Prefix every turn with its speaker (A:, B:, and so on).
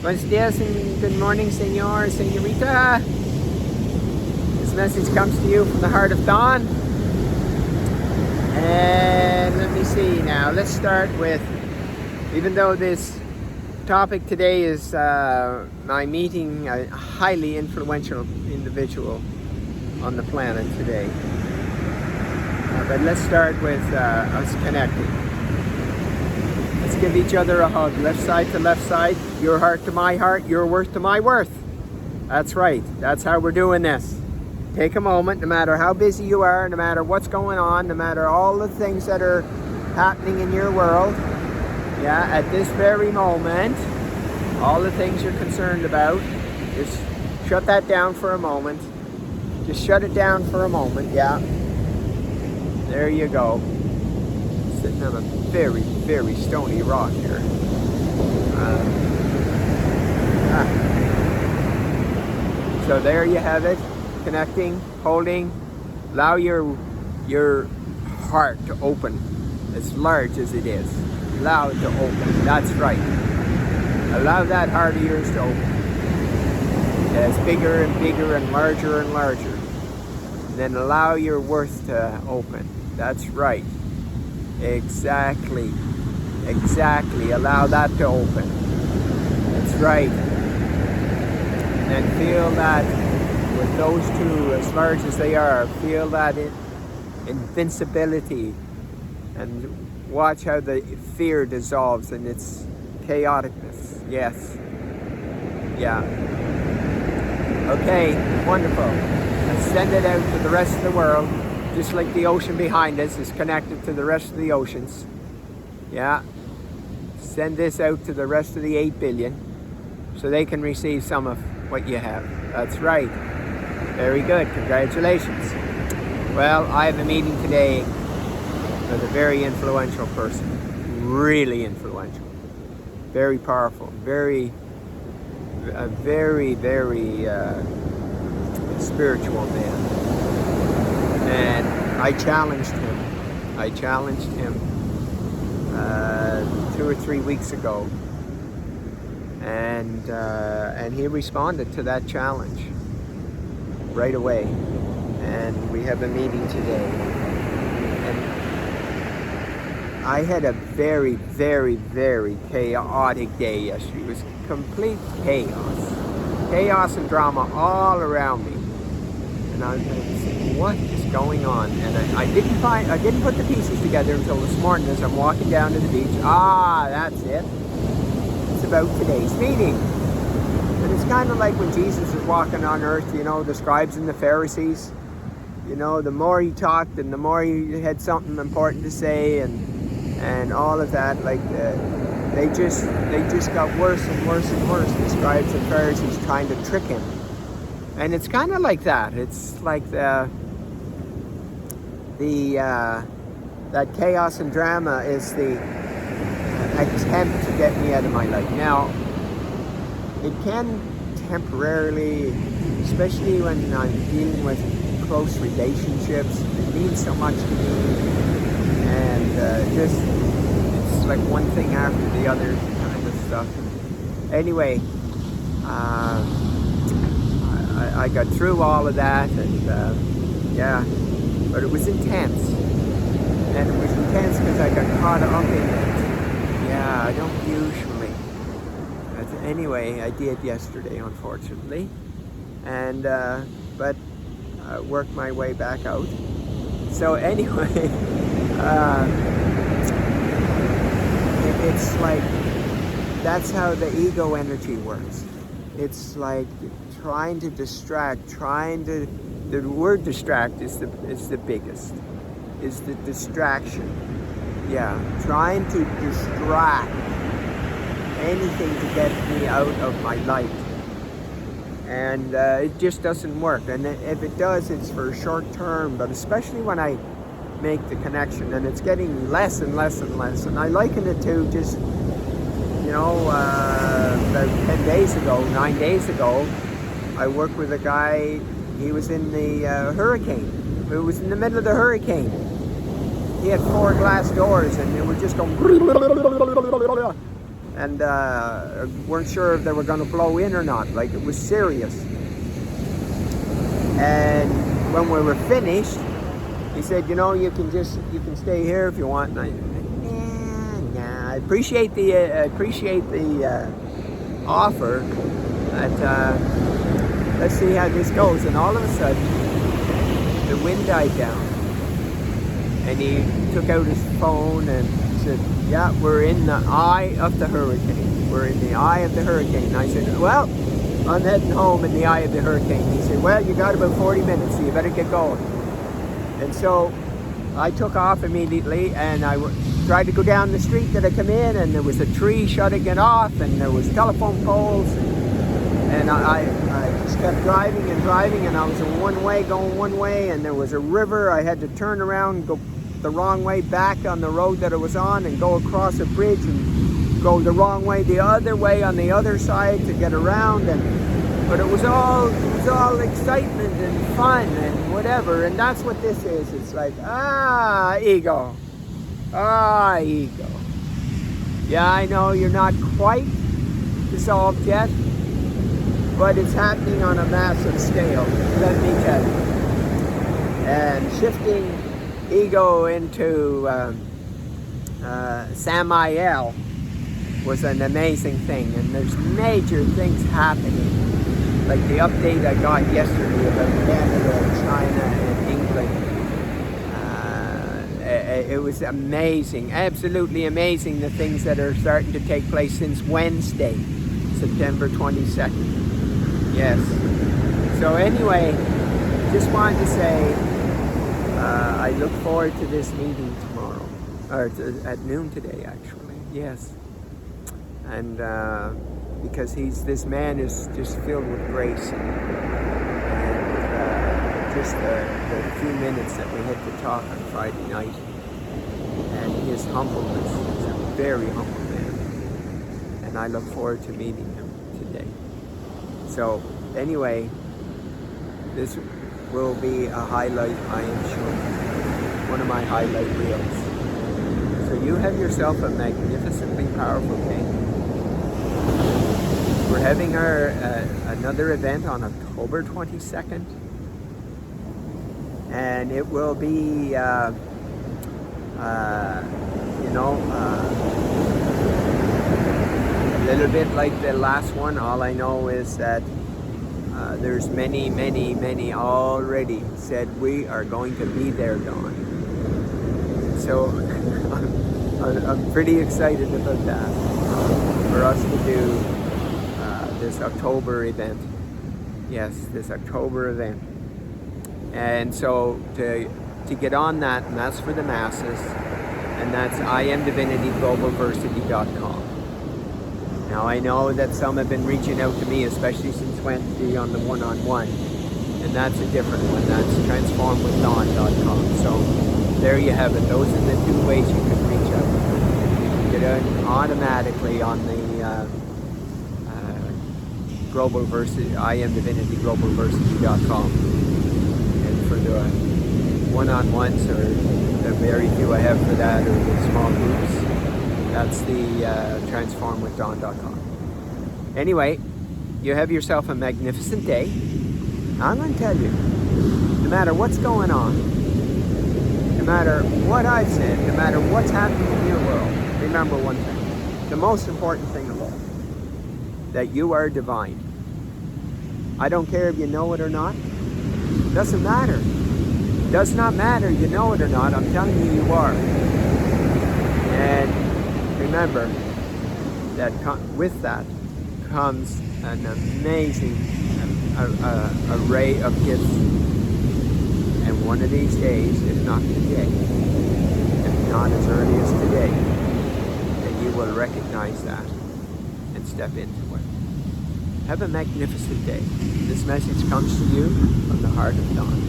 A: Buenos dias and good morning, senor, senorita. This message comes to you from the heart of DONN. And let me see now. Let's start with, even though this topic today is my meeting a highly influential individual on the planet today. But let's start with us connecting. Let's give each other a hug, left side to left side, your heart to my heart, your worth to my worth. That's right, that's how we're doing this. Take a moment, no matter how busy you are, no matter what's going on, no matter all the things that are happening in your world. Yeah, at this very moment, all the things you're concerned about, just shut that down for a moment. Just shut it down for a moment, yeah. There you go. Sitting on a very, very stony rock here. So there you have it. Connecting, holding. Allow your heart to open as large as it is. Allow it to open. That's right. Allow that heart of yours to open. It's bigger and bigger and larger and larger. And then allow your worth to open. That's right. Exactly. Exactly. Allow that to open. That's right. And then feel that with those two, as large as they are, feel that invincibility. And watch how the fear dissolves in its chaoticness. Yes. Yeah. Okay. Wonderful. Let's send it out to the rest of the world. Just like the ocean behind us is connected to the rest of the oceans. Yeah. Send this out to the rest of the 8 billion so they can receive some of what you have. That's right. Very good. Congratulations. Well, I have a meeting today with a very influential person. Really influential. Very powerful. Very spiritual man. And I challenged him. 2 or 3 weeks ago, and he responded to that challenge right away. And we have a meeting today. And I had a very, very, very chaotic day yesterday. It was complete chaos and drama all around me. And I was thinking, what is going on? And I didn't put the pieces together until this morning as I'm walking down to the beach. That's it. It's about today's meeting. And it's kind of like when Jesus was walking on earth, you know, the scribes and the Pharisees. You know, the more he talked and the more he had something important to say and all of that, like they just got worse and worse and worse, the scribes and Pharisees trying to trick him. And it's kind of like that. It's like that chaos and drama is the attempt to get me out of my life. Now, it can temporarily, especially when I'm dealing with close relationships, it means so much to me. And it's like one thing after the other kind of stuff. Anyway, I got through all of that, and yeah, but it was intense. And it was intense because I got caught up in it. Yeah, I don't usually. But anyway, I did yesterday, unfortunately. And, but I worked my way back out. So anyway, it's like, that's how the ego energy works. It's like trying to distract, the word distract is the biggest, is the distraction. Yeah, trying to distract anything to get me out of my life. And it just doesn't work. And if it does, it's for short term, but especially when I make the connection, and it's getting less and less and less. And I liken it to just, you know, about 9 days ago, I worked with a guy. He was in the hurricane. It was in the middle of the hurricane. He had 4 glass doors, and they were just going. and weren't sure if they were going to blow in or not. Like, it was serious. And when we were finished, he said, you know, you can stay here if you want. And I said, nah, I appreciate the offer, but let's see how this goes. And all of a sudden, the wind died down, and he took out his phone and said, yeah, we're in the eye of the hurricane. We're in the eye of the hurricane. I said, well, I'm heading home in the eye of the hurricane. He said, well, you got about 40 minutes, so you better get going. And so I took off immediately, and I tried to go down the street that I come in, and there was a tree shutting it off, and there was telephone poles, and I just kept driving and driving, and I was in one way, going one way, and there was a river. I had to turn around, go the wrong way back on the road that I was on, and go across a bridge and go the wrong way the other way on the other side to get around. But it was all excitement and fun and whatever, and that's what this is. It's like, ego. Ego. Yeah, I know you're not quite dissolved yet, but it's happening on a massive scale, let me tell you. And shifting ego into Samael was an amazing thing, and there's major things happening. Like the update I got yesterday about Canada, China, and England. It was amazing, absolutely amazing, the things that are starting to take place since Wednesday, September 22nd. Yes. So anyway, just wanted to say, I look forward to this meeting tomorrow, or at noon today, actually. Yes. And because this man is just filled with grace, and just the few minutes that we had to talk on Friday night, and his humbleness. He's a very humble man, and I look forward to meeting him today. So anyway, this will be a highlight, I am sure, one of my highlight reels. So you have yourself a magnificently powerful day. We're having our another event on October 22nd, and it will be, a little bit like the last one. All I know is that there's many already said we are going to be there, Dawn. So I'm pretty excited about that, for us to do this October event. Yes, this October event. And so to get on that, and that's for the masses, and that's IamDivinityGlobalVersity.com. Now I know that some have been reaching out to me, especially since Wednesday on the one-on-one, and that's a different one. That's transformwithdonn.com. So there you have it. Those are the two ways you can reach out. You can get in automatically on the Global Versity, IamDivinityGlobalVersity.com. And for the one-on-ones, or the very few I have for that, or the small groups, that's the transformwithdonn.com. Anyway, you have yourself a magnificent day. I'm going to tell you, no matter what's going on, no matter what I've said, no matter what's happening in your world, remember one thing, the most important thing of all, that you are divine. I don't care if you know it or not. Doesn't matter. Does not matter you know it or not. I'm telling you, you are. And remember that with that comes an amazing array of gifts. And one of these days, if not today, if not as early as today, that you will recognize that and step into it. Have a magnificent day. This message comes to you from the heart of Dawn.